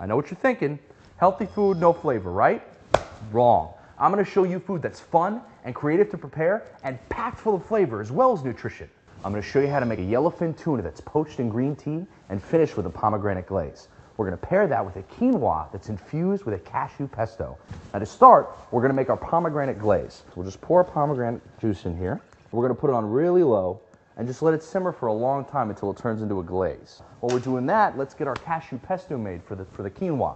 I know what you're thinking. Healthy food, no flavor, right? Wrong. I'm going to show you food that's fun and creative to prepare and packed full of flavor as well as nutrition. I'm going to show you how to make a yellowfin tuna that's poached in green tea and finished with a pomegranate glaze. We're going to pair that with a quinoa that's infused with a cashew pesto. Now to start, we're going to make our pomegranate glaze. So we'll just pour pomegranate juice in here. We're going to put it on really low and just let it simmer for a long time until it turns into a glaze. While we're doing that, let's get our cashew pesto made for the quinoa.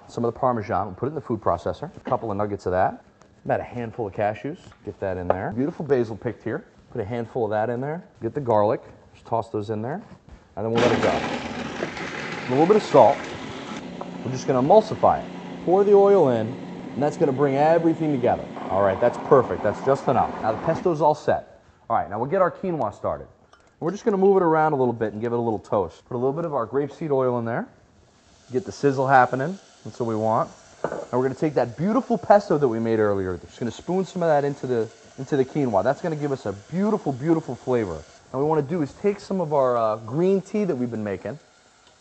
Some of the Parmesan, we'll put it in the food processor. A couple of nuggets of that. About a handful of cashews. Get that in there. Beautiful basil picked here. Put a handful of that in there. Get the garlic. Just toss those in there. And then we'll let it go. A little bit of salt. We're just going to emulsify it. Pour the oil in, and that's going to bring everything together. All right, that's perfect. That's just enough. Now the pesto's all set. All right, now we'll get our quinoa started. We're just going to move it around a little bit and give it a little toast. Put a little bit of our grapeseed oil in there. Get the sizzle happening. That's what we want. And we're going to take that beautiful pesto that we made earlier. Just going to spoon some of that into the quinoa. That's going to give us a beautiful, beautiful flavor. And what we want to do is take some of our green tea that we've been making, and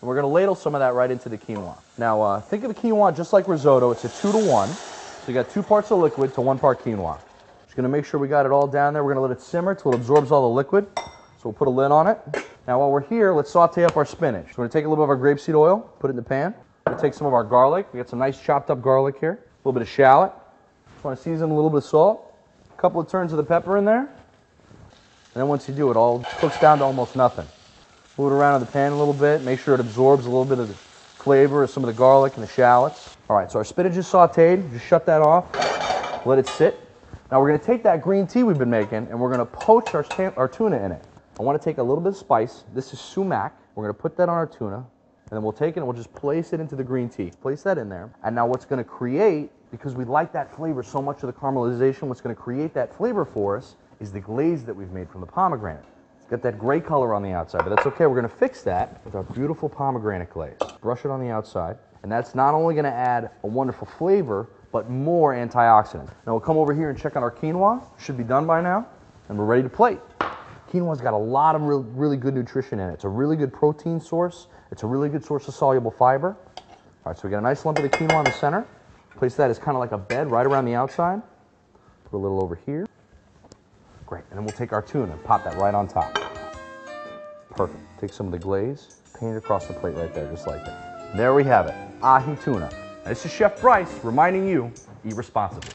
we're going to ladle some of that right into the quinoa. Now, think of the quinoa just like risotto. It's a 2 to 1. So you got 2 parts of liquid to 1 part quinoa. Just going to make sure we got it all down there. We're going to let it simmer till it absorbs all the liquid. So we'll put a lid on it. Now, while we're here, let's saute up our spinach. So we're going to take a little bit of our grapeseed oil, put it in the pan. We'll take some of our garlic. We got some nice chopped up garlic here. A little bit of shallot. Just want to season a little bit of salt. A couple of turns of the pepper in there. And then once you do, it all cooks down to almost nothing. Move it around in the pan a little bit. Make sure it absorbs a little bit of the flavor of some of the garlic and the shallots. All right, so our spinach is sauteed. Just shut that off. Let it sit. Now we're going to take that green tea we've been making and we're going to poach our tuna in it. I want to take a little bit of spice. This is sumac. We're going to put that on our tuna. And then we'll take it and we'll just place it into the green tea. Place that in there. And now what's going to create, because we like that flavor so much of the caramelization, what's going to create that flavor for us is the glaze that we've made from the pomegranate. It's got that gray color on the outside, but that's okay. We're going to fix that with our beautiful pomegranate glaze. Brush it on the outside. And that's not only going to add a wonderful flavor, but more antioxidant. Now we'll come over here and check on our quinoa. Should be done by now. And we're ready to plate. Quinoa's got a lot of really good nutrition in it. It's a really good protein source. It's a really good source of soluble fiber. All right, so we got a nice lump of the quinoa in the center. Place that as kind of like a bed right around the outside. Put a little over here. Great, and then we'll take our tuna and pop that right on top. Perfect. Take some of the glaze, paint it across the plate right there, just like that. There we have it, ahi tuna. Now, this is Chef Bryce reminding you, eat responsibly.